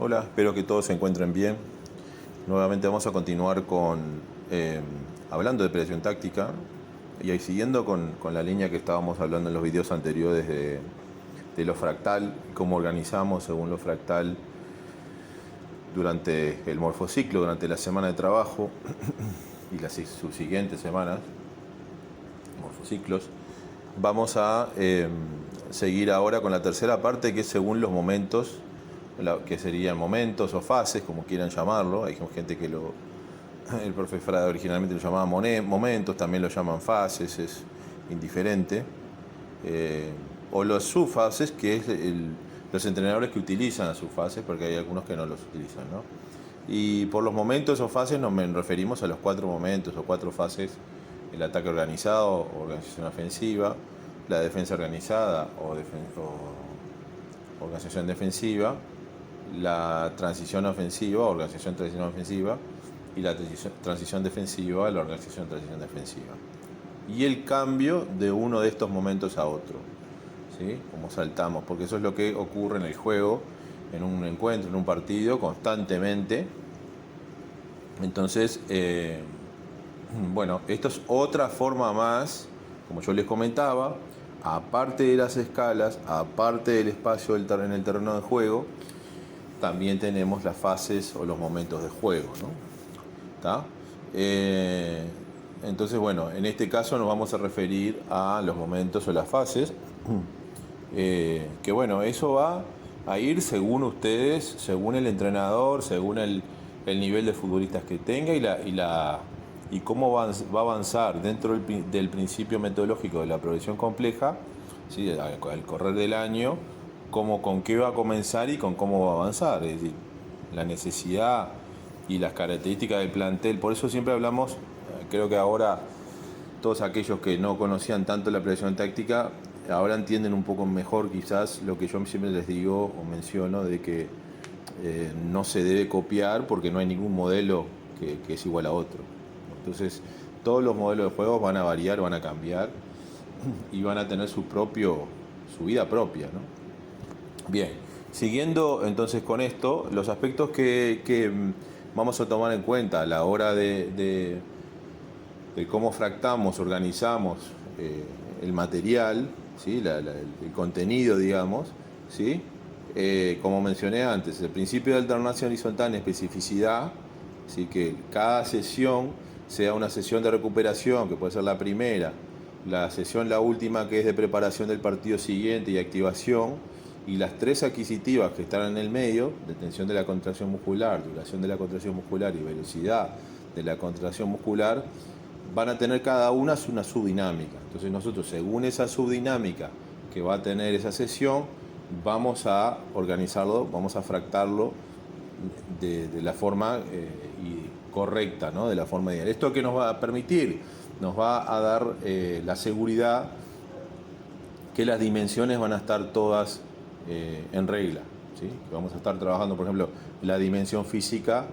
Hola, espero que todos se encuentren bien. Nuevamente vamos a continuar con hablando de presión táctica y ahí siguiendo con la línea que estábamos hablando en los videos anteriores de lo fractal, cómo organizamos según lo fractal durante el morfociclo, durante la semana de trabajo y las subsiguientes semanas, morfociclos. Vamos a seguir ahora con la tercera parte, que es según los momentos, que serían momentos o fases, como quieran llamarlo. Hay gente que el profe Frade originalmente lo llamaba momentos, también lo llaman fases, es indiferente. O los subfases, que es los entrenadores que utilizan las subfases, porque hay algunos que no los utilizan, ¿no? Y por los momentos o fases nos referimos a los 4 momentos o 4 fases: el ataque organizado, organización ofensiva, la defensa organizada o organización defensiva, la transición ofensiva, organización transición ofensiva, y la transición defensiva, la organización transición defensiva. Y el cambio de uno de estos momentos a otro, ¿sí? Como saltamos, porque eso es lo que ocurre en el juego, en un encuentro, en un partido, constantemente. Entonces, bueno, esto es otra forma más, como yo les comentaba, aparte de las escalas, aparte del espacio en el terreno de juego, también tenemos las fases o los momentos de juego, ¿no? ¿Está? Entonces, bueno, en este caso nos vamos a referir a los momentos o las fases, que bueno, eso va a ir según ustedes, según el entrenador, según el nivel de futbolistas que tenga y cómo va a avanzar dentro del principio metodológico de la progresión compleja, ¿sí? Al correr del año, con qué va a comenzar y con cómo va a avanzar. Es decir, la necesidad y las características del plantel. Por eso siempre hablamos, creo que ahora todos aquellos que no conocían tanto la progresión táctica ahora entienden un poco mejor quizás lo que yo siempre les digo o menciono, de que no se debe copiar porque no hay ningún modelo que es igual a otro. Entonces todos los modelos de juegos van a variar, van a cambiar y van a tener su vida propia, ¿no? Bien, siguiendo entonces con esto, los aspectos que vamos a tomar en cuenta a la hora de cómo fractamos, organizamos el material, ¿sí? El contenido, digamos, ¿sí? Como mencioné antes, el principio de alternancia horizontal en especificidad, ¿sí? Que cada sesión sea una sesión de recuperación, que puede ser la primera, la sesión la última, que es de preparación del partido siguiente y activación, y las 3 adquisitivas que están en el medio: detención de la contracción muscular, duración de la contracción muscular y velocidad de la contracción muscular, van a tener cada una subdinámica. Entonces nosotros, según esa subdinámica que va a tener esa sesión, vamos a organizarlo, vamos a fractarlo de la forma correcta, ¿no? De la forma ideal. ¿Esto qué nos va a permitir? Nos va a dar la seguridad que las dimensiones van a estar todas en regla, ¿sí? Vamos a estar trabajando, por ejemplo, la dimensión física.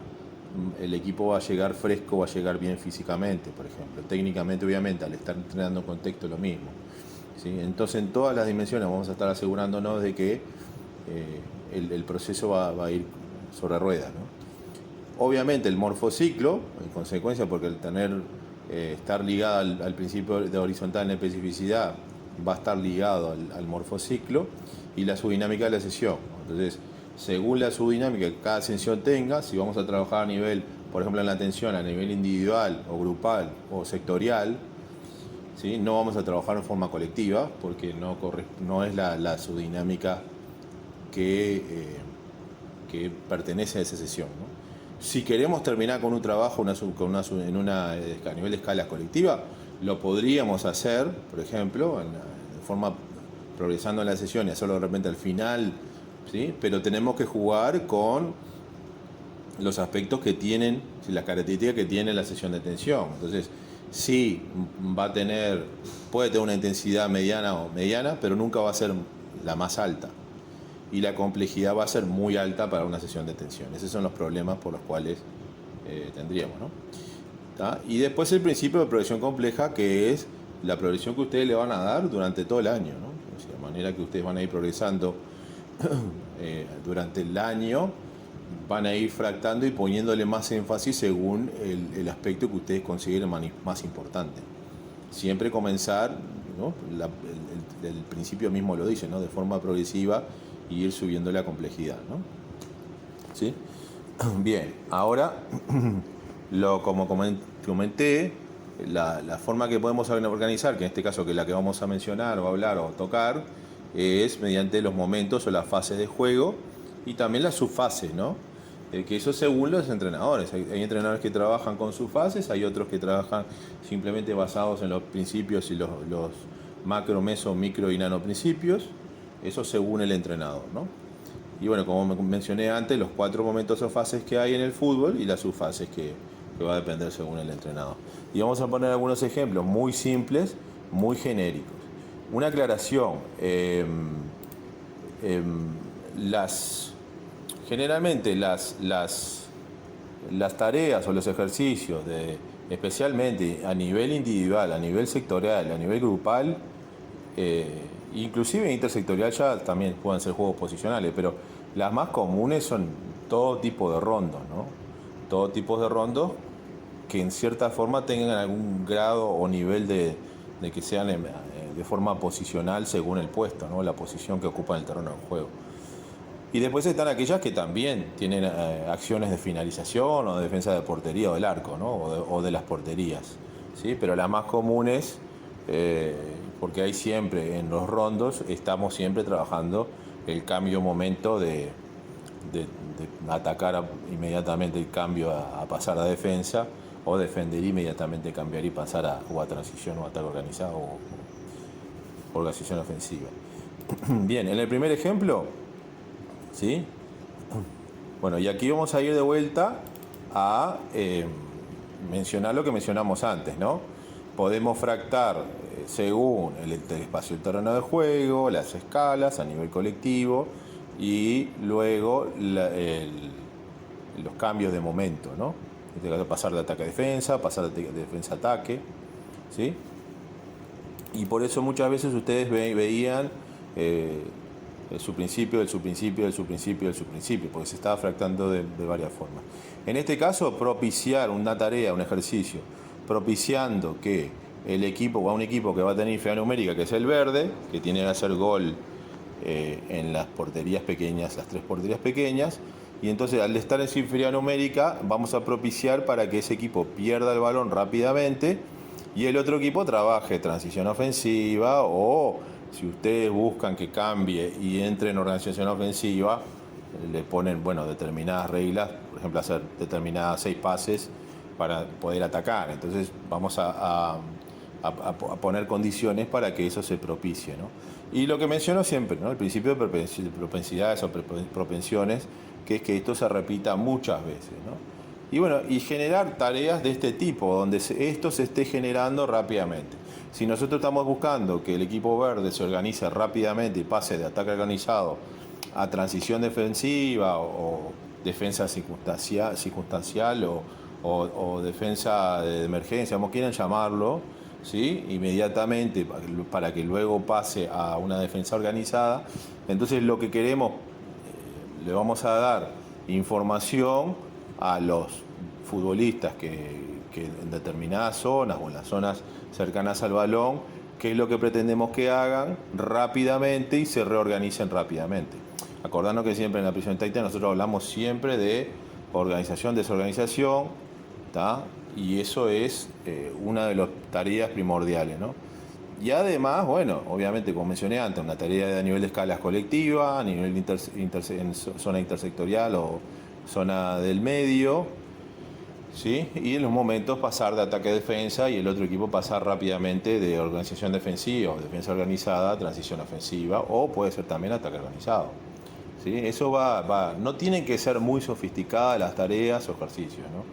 El equipo va a llegar fresco, va a llegar bien físicamente, por ejemplo. Técnicamente, obviamente, al estar entrenando en contexto, lo mismo, ¿sí? Entonces, en todas las dimensiones vamos a estar asegurándonos de que el proceso va a ir sobre ruedas, ¿no? Obviamente, el morfociclo, en consecuencia, porque el estar ligado al principio de horizontal en especificidad, va a estar ligado al morfociclo y la subdinámica de la sesión. Entonces, según la subdinámica que cada sesión tenga, si vamos a trabajar a nivel, por ejemplo, en la atención, a nivel individual o grupal o sectorial, ¿sí? No vamos a trabajar en forma colectiva porque no es la subdinámica que pertenece a esa sesión, ¿no? Si queremos terminar con un trabajo a nivel de escala colectiva, lo podríamos hacer, por ejemplo, de forma progresando en la sesión y hacerlo de repente al final, ¿sí? Pero tenemos que jugar con los aspectos que tienen, las características que tiene la sesión de tensión. Entonces, sí, puede tener una intensidad mediana, pero nunca va a ser la más alta. Y la complejidad va a ser muy alta para una sesión de tensión. Esos son los problemas por los cuales tendríamos, ¿no? ¿Tá? Y después el principio de progresión compleja, que es la progresión que ustedes le van a dar durante todo el año, ¿no? O sea, de manera que ustedes van a ir progresando durante el año van a ir fractando y poniéndole más énfasis según el aspecto que ustedes consideren más importante. Siempre comenzar, ¿no? El principio mismo lo dice, ¿no? De forma progresiva y ir subiendo la complejidad, ¿no? ¿Sí? Bien, ahora, como comenté, la forma que podemos organizar, que en este caso que es la que vamos a mencionar o hablar o tocar, es mediante los momentos o las fases de juego y también las subfases, ¿no? Que eso según los entrenadores. Hay entrenadores que trabajan con subfases, hay otros que trabajan simplemente basados en los principios y los macro, meso, micro y nano principios. Eso según el entrenador, ¿no? Y bueno, como mencioné antes, los 4 momentos o fases que hay en el fútbol y las subfases que va a depender según el entrenador. Y vamos a poner algunos ejemplos muy simples, muy genéricos. Una aclaración. Generalmente las tareas o los ejercicios, especialmente a nivel individual, a nivel sectorial, a nivel grupal, inclusive intersectorial ya también pueden ser juegos posicionales, pero las más comunes son todo tipo de rondos, ¿no? Todo tipo de rondos que en cierta forma tengan algún grado o nivel de que sean de forma posicional según el puesto, ¿no? La posición que ocupa en el terreno de juego. Y después están aquellas que también tienen acciones de finalización o de defensa de portería o del arco, ¿no? O de las porterías, ¿sí? Pero las más comunes, porque hay siempre en los rondos, estamos siempre trabajando el cambio momento de atacar inmediatamente el cambio a pasar a defensa, o defender inmediatamente cambiar y pasar a transición o ataque organizado o organización ofensiva. Bien, en el primer ejemplo, ¿sí? Bueno, y aquí vamos a ir de vuelta a mencionar lo que mencionamos antes, ¿no? Podemos fractar según el espacio del terreno de juego, las escalas a nivel colectivo y luego los cambios de momento, ¿no? En este caso, pasar de ataque a defensa, pasar de defensa a ataque, ¿sí? Y por eso muchas veces ustedes veían el subprincipio, el subprincipio, el subprincipio, el subprincipio, porque se estaba fractando de varias formas. En este caso, propiciar una tarea, un ejercicio, propiciando que el equipo, o a un equipo que va a tener inferioridad numérica, que es el verde, que tiene que hacer gol en las porterías pequeñas, las 3 porterías pequeñas, y entonces al estar en su inferioridad numérica, vamos a propiciar para que ese equipo pierda el balón rápidamente y el otro equipo trabaje transición ofensiva, o si ustedes buscan que cambie y entre en organización ofensiva, le ponen, bueno, determinadas reglas, por ejemplo, hacer determinadas 6 pases para poder atacar. Entonces vamos a poner condiciones para que eso se propicie, ¿no? Y lo que menciono siempre, ¿no? El principio de propensidades o propensiones, que es que esto se repita muchas veces, ¿no? Y bueno, y generar tareas de este tipo, donde esto se esté generando rápidamente. Si nosotros estamos buscando que el equipo verde se organice rápidamente y pase de ataque organizado a transición defensiva o defensa circunstancial o defensa de emergencia, como quieran llamarlo, ¿sí? Inmediatamente para que luego pase a una defensa organizada, entonces lo que queremos, le vamos a dar información a los futbolistas que en determinadas zonas o en las zonas cercanas al balón, qué es lo que pretendemos que hagan rápidamente y se reorganicen rápidamente. Acordando que siempre en la prisión táctica nosotros hablamos siempre de organización, desorganización, ¿tá? Y eso es una de las tareas primordiales, ¿no? Y además, bueno, obviamente, como mencioné antes, una tarea a nivel de escalas colectiva, a nivel en zona intersectorial o zona del medio, ¿sí? Y en los momentos pasar de ataque a defensa y el otro equipo pasar rápidamente de organización defensiva o defensa organizada a transición ofensiva, o puede ser también ataque organizado, ¿sí? Eso no tienen que ser muy sofisticadas las tareas o ejercicios, ¿no?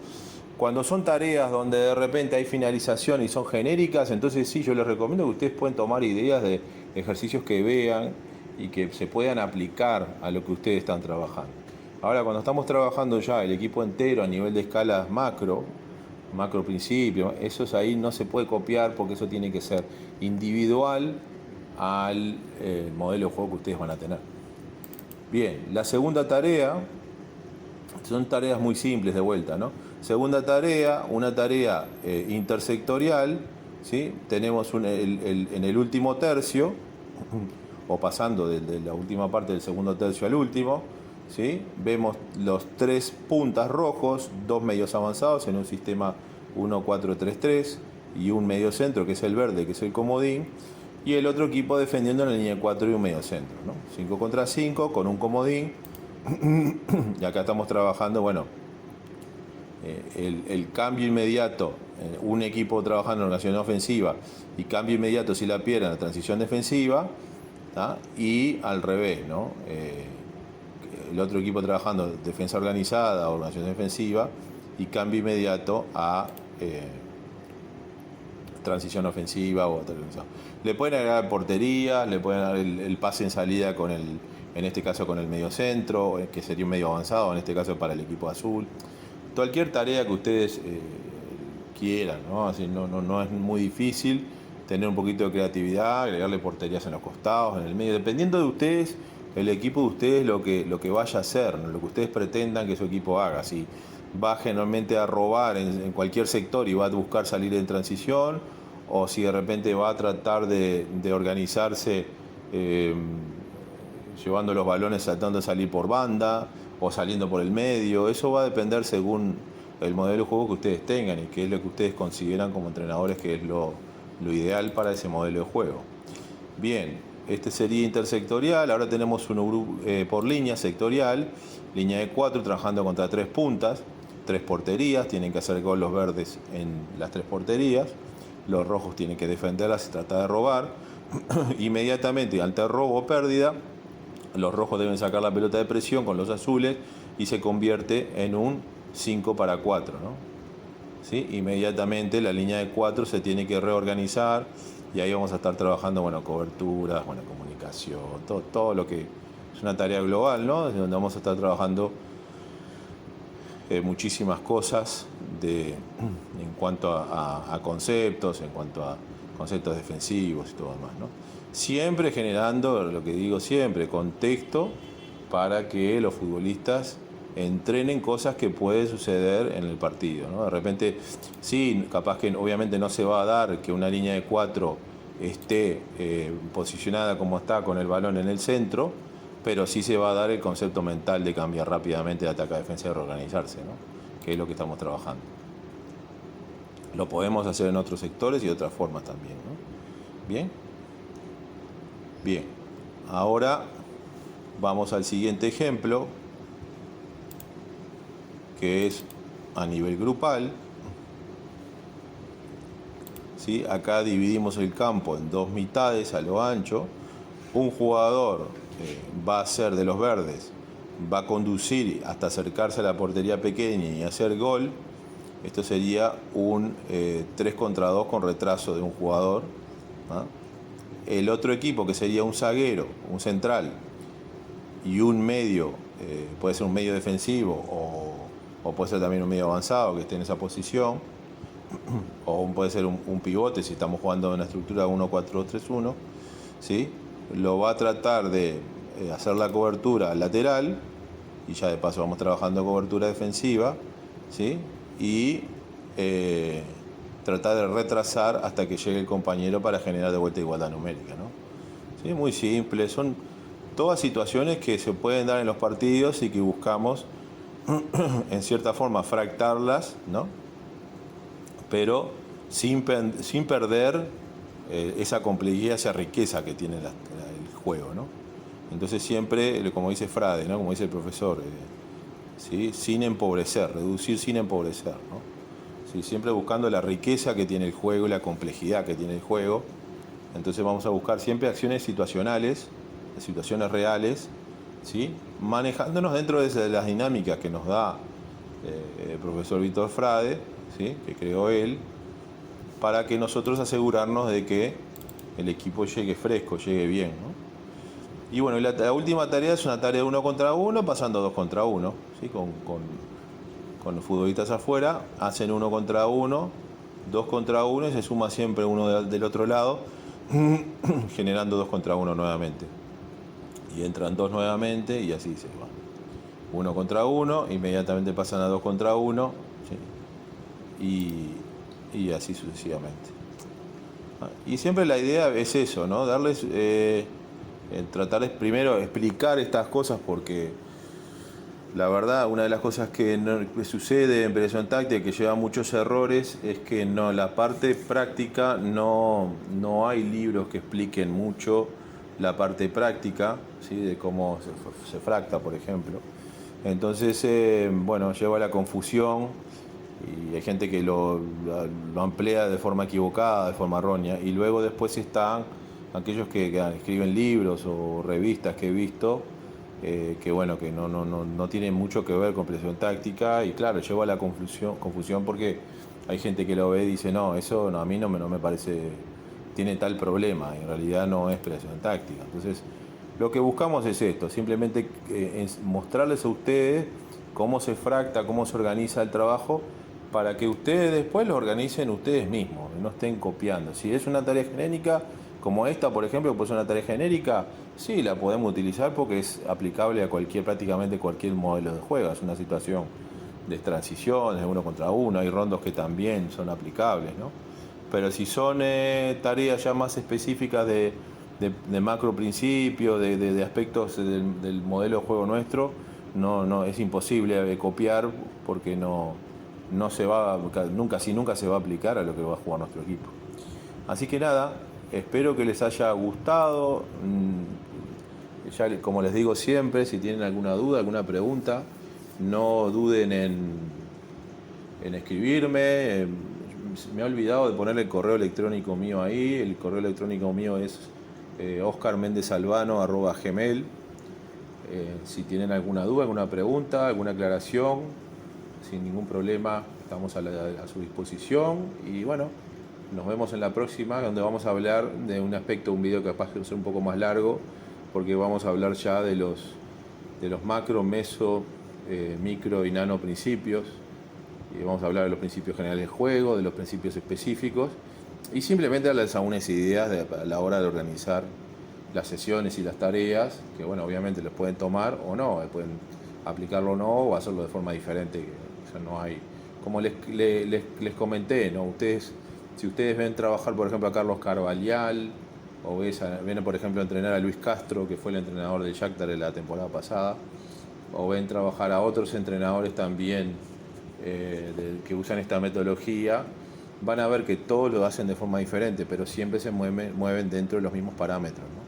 Cuando son tareas donde de repente hay finalización y son genéricas, entonces sí, yo les recomiendo que ustedes pueden tomar ideas de ejercicios que vean y que se puedan aplicar a lo que ustedes están trabajando. Ahora, cuando estamos trabajando ya el equipo entero a nivel de escalas macro principio, eso ahí no se puede copiar porque eso tiene que ser individual al modelo de juego que ustedes van a tener. Bien, la segunda tarea Son tareas muy simples de vuelta, ¿no? Segunda tarea, una tarea intersectorial, ¿sí? Tenemos en el último tercio, o pasando de la última parte del segundo tercio al último, ¿sí? Vemos los 3 puntas rojos, 2 medios avanzados en un sistema 1-4-3-3 y un medio centro que es el verde, que es el comodín, y el otro equipo defendiendo en la línea 4 y un medio centro, ¿no? 5 contra 5 con un comodín. Y acá estamos trabajando, bueno, el cambio inmediato, un equipo trabajando en organización ofensiva y cambio inmediato si la pierde en la transición defensiva, ¿tá? Y al revés, ¿no? El otro equipo trabajando defensa organizada, organización defensiva y cambio inmediato a transición ofensiva o otra cosa. Le pueden agregar portería, le pueden dar el pase en salida con en este caso con el medio centro, que sería un medio avanzado, en este caso para el equipo azul. Cualquier tarea que ustedes quieran, ¿no? Así no es muy difícil tener un poquito de creatividad, agregarle porterías en los costados, en el medio, dependiendo de ustedes, el equipo de ustedes, lo que vaya a hacer, ¿no? Lo que ustedes pretendan que su equipo haga. Si va generalmente a robar en cualquier sector y va a buscar salir en transición, o si de repente va a tratar de organizarse llevando los balones tratando de salir por banda o saliendo por el medio, eso va a depender según el modelo de juego que ustedes tengan y qué es lo que ustedes consideran como entrenadores que es lo ideal para ese modelo de juego. Bien, este sería intersectorial. Ahora tenemos uno por línea sectorial, línea de 4 trabajando contra 3 puntas, 3 porterías, tienen que hacer gol los verdes en las 3 porterías, los rojos tienen que defenderlas y tratar de robar. Inmediatamente ante robo o pérdida, los rojos deben sacar la pelota de presión con los azules y se convierte en un 5-4, ¿no? ¿Sí? Inmediatamente la línea de 4 se tiene que reorganizar y ahí vamos a estar trabajando, bueno, coberturas, bueno, comunicación, todo lo que es una tarea global, ¿no? Donde vamos a estar trabajando muchísimas cosas en cuanto a conceptos, en cuanto a conceptos defensivos y todo demás, ¿no? Siempre generando, lo que digo siempre, contexto para que los futbolistas entrenen cosas que pueden suceder en el partido, ¿no? De repente, sí, capaz que obviamente no se va a dar que una línea de 4 esté posicionada como está con el balón en el centro, pero sí se va a dar el concepto mental de cambiar rápidamente de ataque a defensa y reorganizarse, ¿no? Que es lo que estamos trabajando. Lo podemos hacer en otros sectores y de otras formas también, ¿no? Bien. Bien. Ahora vamos al siguiente ejemplo, que es a nivel grupal. ¿Sí? Acá dividimos el campo en 2 mitades a lo ancho. Un jugador va a ser de los verdes, va a conducir hasta acercarse a la portería pequeña y hacer gol. Esto sería un 3 contra 2 con retraso de un jugador, ¿no? El otro equipo, que sería un zaguero, un central y un medio, puede ser un medio defensivo o puede ser también un medio avanzado que esté en esa posición, o puede ser un pivote si estamos jugando en una estructura 1-4-2-3-1, ¿sí? Lo va a tratar de hacer la cobertura lateral y ya de paso vamos trabajando cobertura defensiva, ¿sí? Y tratar de retrasar hasta que llegue el compañero para generar de vuelta igualdad numérica, ¿no? ¿Sí? Muy simple, son todas situaciones que se pueden dar en los partidos y que buscamos en cierta forma fractarlas, ¿no? Pero sin perder esa complejidad, esa riqueza que tiene el juego, ¿no? Entonces siempre, como dice Frade, ¿no? Como dice el profesor, ¿sí? Sin empobrecer, reducir sin empobrecer, ¿no? ¿Sí? Siempre buscando la riqueza que tiene el juego y la complejidad que tiene el juego. Entonces vamos a buscar siempre acciones situacionales, situaciones reales, ¿sí? Manejándonos dentro de las dinámicas que nos da el profesor Víctor Frade, ¿sí? Que creó él, para que nosotros asegurarnos de que el equipo llegue fresco, llegue bien, ¿no? Y bueno, la última tarea es una tarea de 1 contra 1, pasando 2 contra 1, ¿sí? Con los futbolistas afuera, hacen 1 contra 1, 2 contra 1 y se suma siempre uno del otro lado, generando 2 contra 1 nuevamente. Y entran 2 nuevamente y así se va. 1 contra 1, inmediatamente pasan a 2 contra 1, ¿sí? Y así sucesivamente. Y siempre la idea es eso, ¿no? Darles, tratar de primero explicar estas cosas, porque la verdad, una de las cosas que sucede en Preparación Táctica, que lleva muchos errores, es que no, la parte práctica no hay libros que expliquen mucho la parte práctica, ¿sí? De cómo se fracta, por ejemplo. Entonces, bueno, lleva a la confusión y hay gente que lo emplea de forma equivocada, de forma errónea. Y luego después están aquellos que escriben libros o revistas que he visto, que bueno, que no tienen mucho que ver con preparación táctica, y claro, lleva a la confusión porque hay gente que lo ve y dice, no, eso no, a mí no me parece, tiene tal problema, y en realidad no es preparación táctica. Entonces, lo que buscamos es esto, simplemente es mostrarles a ustedes cómo se fracta, cómo se organiza el trabajo, para que ustedes después lo organicen ustedes mismos, no estén copiando. Si es una tarea genérica, como esta, por ejemplo, que puede ser una tarea genérica, sí, la podemos utilizar porque es aplicable a prácticamente cualquier modelo de juego. Es una situación de transiciones, de 1 contra 1, hay rondos que también son aplicables, ¿no? Pero si son tareas ya más específicas de macro principios, de aspectos del modelo de juego nuestro, no es imposible copiar, porque no se va, nunca se va a aplicar a lo que va a jugar nuestro equipo. Así que nada, espero que les haya gustado. Ya, como les digo siempre, si tienen alguna duda, alguna pregunta, no duden en escribirme. Me he olvidado de ponerle el correo electrónico mío ahí. El correo electrónico mío es oscarmendesalvano@gmail. Si tienen alguna duda, alguna pregunta, alguna aclaración, sin ningún problema, estamos a su disposición. Y bueno, nos vemos en la próxima, donde vamos a hablar de un aspecto, un video capaz de ser un poco más largo, porque vamos a hablar ya de los macro, meso, micro y nano principios. Y vamos a hablar de los principios generales del juego, de los principios específicos, y simplemente darles algunas ideas a la hora de organizar las sesiones y las tareas, que bueno, obviamente los pueden tomar o no, pueden aplicarlo o no, o hacerlo de forma diferente. O sea, no hay, como les comenté, ¿no? Si ustedes ven trabajar, por ejemplo, a Carlos Carvalhal, o ven, por ejemplo, a entrenar a Luis Castro, que fue el entrenador del Shakhtar de la temporada pasada, o ven trabajar a otros entrenadores también que usan esta metodología, van a ver que todos lo hacen de forma diferente, pero siempre se mueven dentro de los mismos parámetros, ¿no?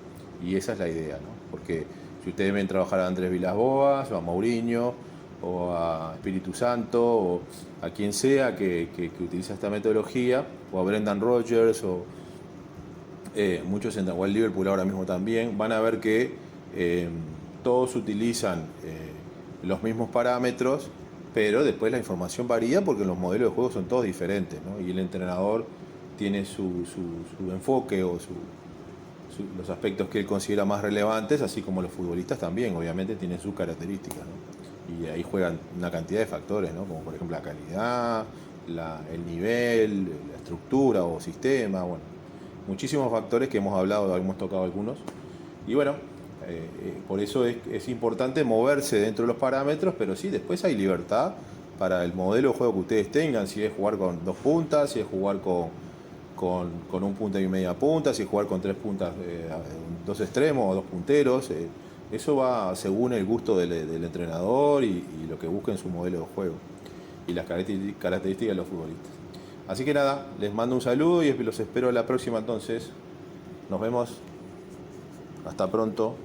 Y esa es la idea, ¿no? Porque si ustedes ven trabajar a Andrés Vilas-Boas, o a Mourinho, o a Espíritu Santo, o a quien sea que utiliza esta metodología, o a Brendan Rodgers, o muchos en el Liverpool ahora mismo también, van a ver que todos utilizan los mismos parámetros, pero después la información varía porque los modelos de juego son todos diferentes, ¿no? Y el entrenador tiene su enfoque o los aspectos que él considera más relevantes, así como los futbolistas también, obviamente, tienen sus características, ¿no? Y ahí juegan una cantidad de factores, ¿no? Como por ejemplo la calidad, el nivel, la estructura o sistema, bueno, muchísimos factores que hemos hablado, hemos tocado algunos. Y bueno, por eso es importante moverse dentro de los parámetros, pero sí, después hay libertad para el modelo de juego que ustedes tengan, si es jugar con 2 puntas, si es jugar con 1 punta y media punta, si es jugar con 3 puntas, 2 extremos o 2 punteros. Eso va según el gusto del entrenador y lo que busque en su modelo de juego y las características de los futbolistas. Así que nada, les mando un saludo y los espero la próxima entonces. Nos vemos. Hasta pronto.